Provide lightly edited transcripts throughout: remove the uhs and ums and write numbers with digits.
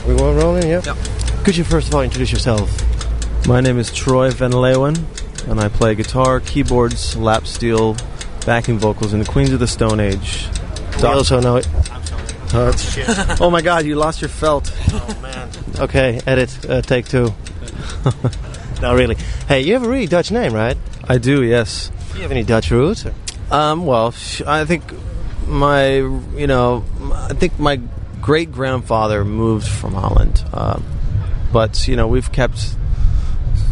We want rolling, yeah? Yeah. Could you first of all introduce yourself? My name is Troy van Leeuwen, and I play guitar, keyboards, lap steel, backing vocals in the Queens of the Stone Age. We also know it. I'm sorry. Shit. Oh my god, you lost your felt. Oh man. Okay, edit, take 2. No, really. Hey, you have a really Dutch name, right? I do, yes. Do you have any Dutch roots? Well, I think my great-grandfather moved from Holland. But, we've kept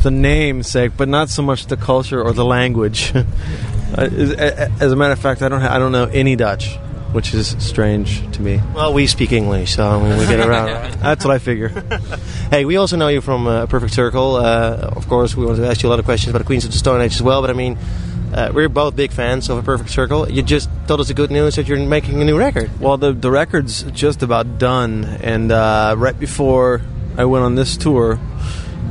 the namesake, but not so much the culture or the language. As a matter of fact, I don't know any Dutch, which is strange to me. Well, we speak English, so we get around. Right? That's what I figure. Hey, we also know you from Perfect Circle. Of course, we want to ask you a lot of questions about the Queens of the Stone Age as well, but I mean, we're both big fans of A Perfect Circle. You just told us the good news that you're making a new record. Well, the record's just about done, and right before I went on this tour,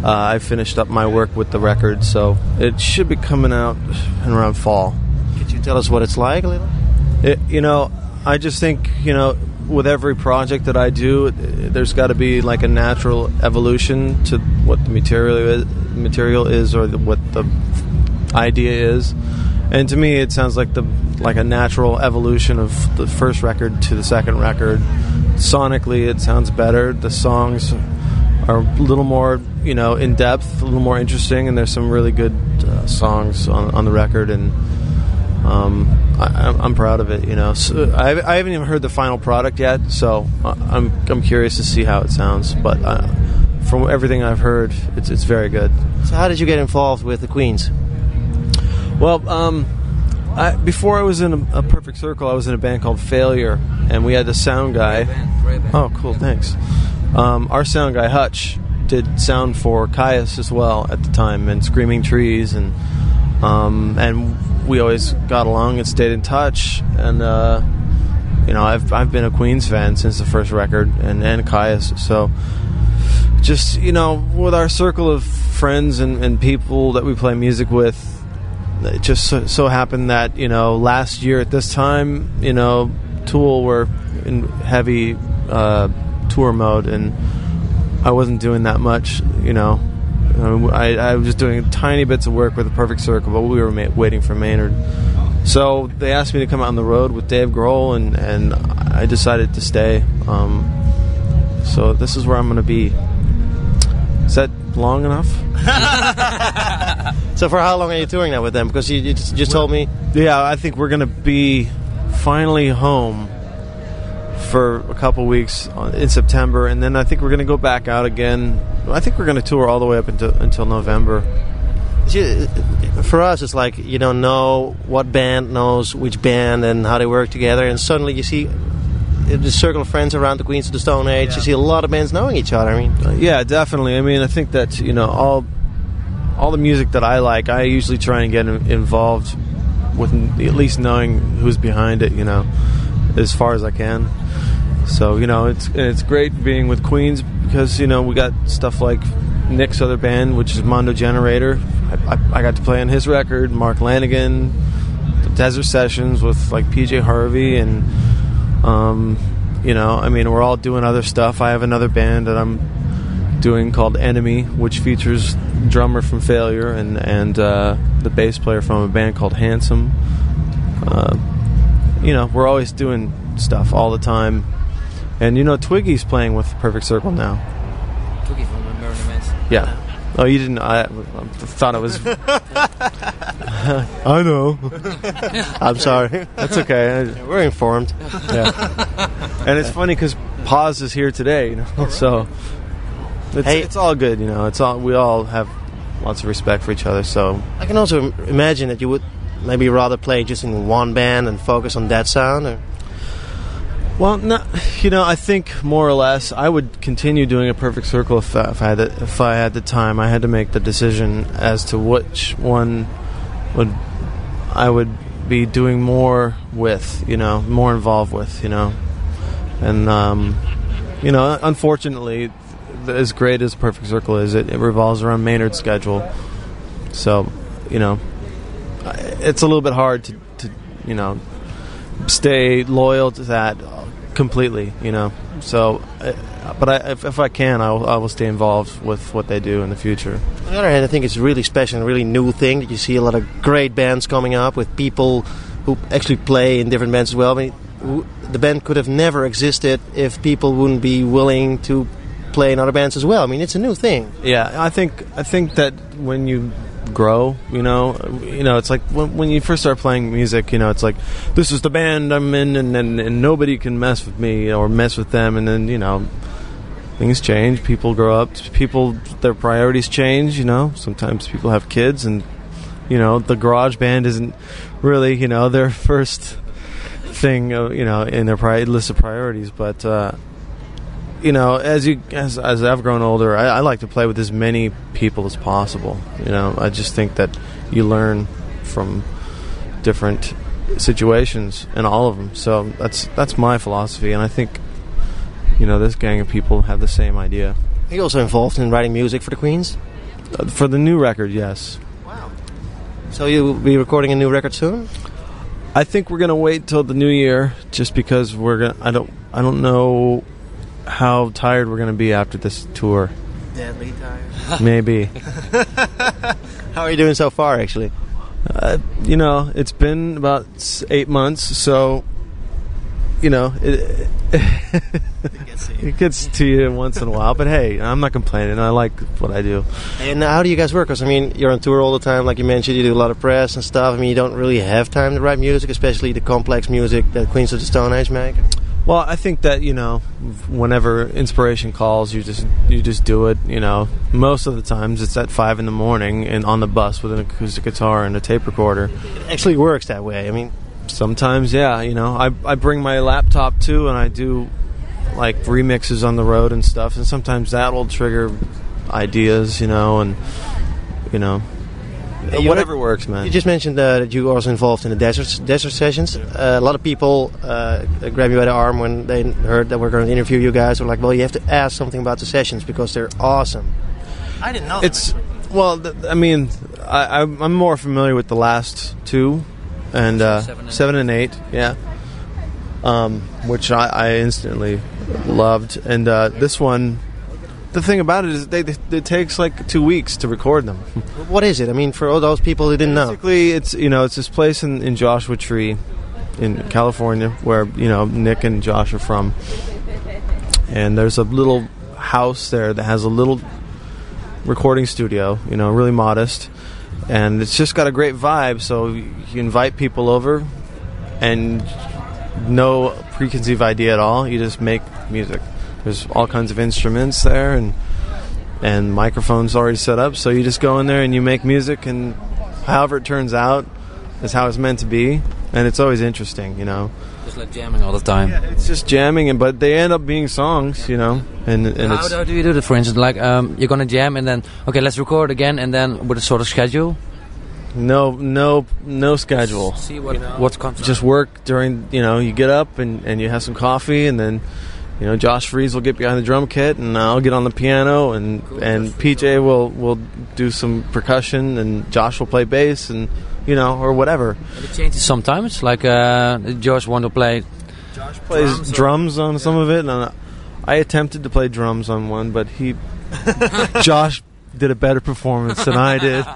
I finished up my work with the record, so it should be coming out in around fall. Could you tell us what it's like a little? I just think, with every project that I do, there's got to be like a natural evolution to what the material is or what the idea is. And to me, it sounds like a natural evolution of the first record to the second record. Sonically, it sounds better. The songs are a little more, in depth, a little more interesting, and there's some really good songs on the record, and I'm proud of it. So I haven't even heard the final product yet, so I'm curious to see how it sounds. But from everything I've heard, it's very good. So how did you get involved with the Queens? Well, before I was in a Perfect Circle, I was in a band called Failure, and we had the sound guy. Great band. Oh, cool, thanks. Our sound guy, Hutch, did sound for Caius as well at the time, and Screaming Trees, and we always got along and stayed in touch. And I've been a Queens fan since the first record, and Caius. So just with our circle of friends and people that we play music with, it just so happened that last year at this time, Tool were in heavy tour mode, and I wasn't doing that much. I was just doing tiny bits of work with the Perfect Circle, but we were waiting for Maynard. So they asked me to come out on the road with Dave Grohl, and I decided to stay. So this is where I'm going to be. Is that long enough? So for how long are you touring now with them? Because you just told me. Yeah, I think we're going to be finally home for a couple weeks in September, and then I think we're going to go back out again. I think we're going to tour all the way up until November. For us, it's like you don't know what band knows which band and how they work together, and suddenly you see the circle of friends around the Queens of the Stone Age. Yeah. You see a lot of bands knowing each other. I mean, yeah, definitely. I mean, I think that all the music that I like, I usually try and get involved with at least knowing who's behind it. As far as I can. So it's great being with Queens because we got stuff like Nick's other band, which is Mondo Generator. I got to play on his record. Mark Lanigan, the Desert Sessions with like PJ Harvey, and we're all doing other stuff. I have another band that I'm doing called Enemy, which features drummer from Failure and the bass player from a band called Handsome. We're always doing stuff all the time. And Twiggy's playing with Perfect Circle now. Twiggy from the Marilyn Manson. Yeah. Oh, you didn't? I thought it was. I know. I'm sorry. That's okay. We're informed. Yeah. And it's funny because Paz is here today. So it's all good. We all have lots of respect for each other. So I can also imagine that you would maybe rather play just in one band and focus on that sound, or? Well, no, I think more or less I would continue doing A Perfect Circle if I had the time. I had to make the decision as to which one I would be doing more with, more involved with, and unfortunately, as great as Perfect Circle is, it revolves around Maynard's schedule. So, it's a little bit hard to stay loyal to that completely, So if I can, I will stay involved with what they do in the future. On the other hand, I think it's really special and really new thing that you see a lot of great bands coming up with people who actually play in different bands as well. I mean, the band could have never existed if people wouldn't be willing to play in other bands as well. I mean, it's a new thing. Yeah, I think that when you grow, you know, it's like when you first start playing music, you know, it's like, this is the band I'm in, and nobody can mess with me or mess with them, and then, you know, things change, people grow up, their priorities change, you know, sometimes people have kids, and, you know, the garage band isn't really, you know, their first thing, you know, in their list of priorities, but, you know, as I've grown older, I like to play with as many people as possible. You know, I just think that you learn from different situations in all of them. So that's my philosophy, and I think, you know, this gang of people have the same idea. Are you also involved in writing music for the Queens? For the new record, yes. Wow. So you'll be recording a new record soon? I think we're gonna wait till the new year, just because I don't know how tired we're going to be after this tour. Deadly tired. Maybe. How are you doing so far, actually? You know, it's been about 8 months, so, you know, it gets to you once in a while. But hey, I'm not complaining. I like what I do. And how do you guys work? Because, I mean, you're on tour all the time, like you mentioned. You do a lot of press and stuff. I mean, you don't really have time to write music, especially the complex music that Queens of the Stone Age make. Well, I think that, you know, whenever inspiration calls, you just do it. You know, most of the times it's at 5 a.m. and on the bus with an acoustic guitar and a tape recorder. It actually works that way. I mean, sometimes, yeah. You know, I bring my laptop too, and I do like remixes on the road and stuff. And sometimes that will trigger ideas. You know, and you know. Whatever works, man. You just mentioned that you were also involved in the desert sessions. A lot of people grabbed you by the arm when they heard that we're going to interview you guys. They were like, well, you have to ask something about the sessions because they're awesome. I didn't know that. Well, I mean, I'm more familiar with the last two, and 7 and 8, yeah, which I instantly loved. And this one, the thing about it is it takes like 2 weeks to record them. What is it? I mean, for all those people who didn't know. Basically, it's this place in Joshua Tree in California where, you know, Nick and Josh are from. And there's a little house there that has a little recording studio, you know, really modest. And it's just got a great vibe, so you invite people over and no preconceived idea at all. You just make music. There's all kinds of instruments there and microphones already set up, so you just go in there and you make music, and however it turns out is how it's meant to be, and it's always interesting, you know. Just like jamming all the time. Yeah, it's just jamming, but they end up being songs, you know. And how do you do that, for instance? Like, you're gonna jam and then, okay, let's record again, and then with a sort of schedule? No schedule. See what comes. Just work during, you know, you get up and you have some coffee, and then, you know, Josh Freeze will get behind the drum kit, and I'll get on the piano, and PJ will do some percussion, and Josh will play bass, and, you know, or whatever. And it changes sometimes. Like Josh wanted to play. Josh plays drums on some of it, and I attempted to play drums on one, but Josh did a better performance than I did.